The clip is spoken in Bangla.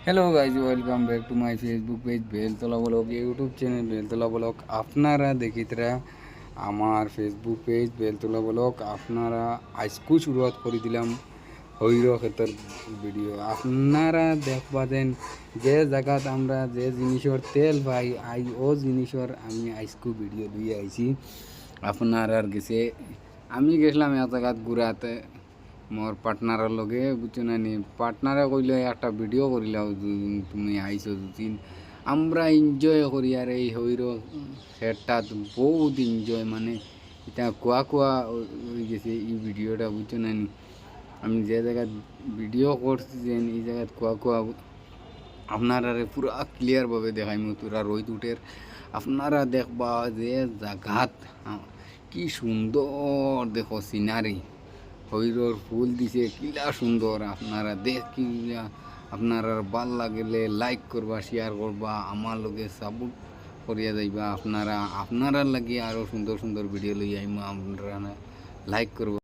Hello guys, welcome back to my Facebook page Beltala blog, YouTube channel Beltala blog. আপনারা দেখিতরা আমার ফেসবুক পেজ বেলতলা ব্লগ। আপনারা আজকু শুরুয়াত করে দিলাম হৈর ক্ষেত্র ভিডিও। আপনারা দেখবা দেন যে জায়গাত আমরা যে জিনিসের তেল পাই ও জিনিসের আমি আজকু ভিডিও দিয়ে আইছি আপনার আর গেছে। আমি গেছিলাম এক জায়গাত ঘুরাতে মোর পার্টনারের লগে, বুঝছো না নি? পার্টনারে কইলে একটা ভিডিও করিলাম, তুমি আইছো দুদিন, আমরা এনজয় করি। আর এই হইর সেটটা বহুত এনজয়, মানে এটা কোয়া কোয়া হয়ে গেছে এই ভিডিওটা, বুঝছো না নি? আমি যে জায়গায় ভিডিও করছি যে এই জায়গায় কোয়া কোয়া আপনারা পুরা ক্লিয়ারভাবে দেখাইমু তোরা রোদ উঠের। আপনারা দেখবা যে জাগাত কি সুন্দর, দেখো সিনারি, হইরর ফুল দিছে কিলা সুন্দর। আপনারা দেখি আপনারা ভাল লাগলে লাইক করবা, শেয়ার করবা, আমার লগে সাপোর্ট করিয়া যাইবা। আপনারা লাগি আরও সুন্দর সুন্দর ভিডিও লই আইমু, আপনারা লাইক করবা।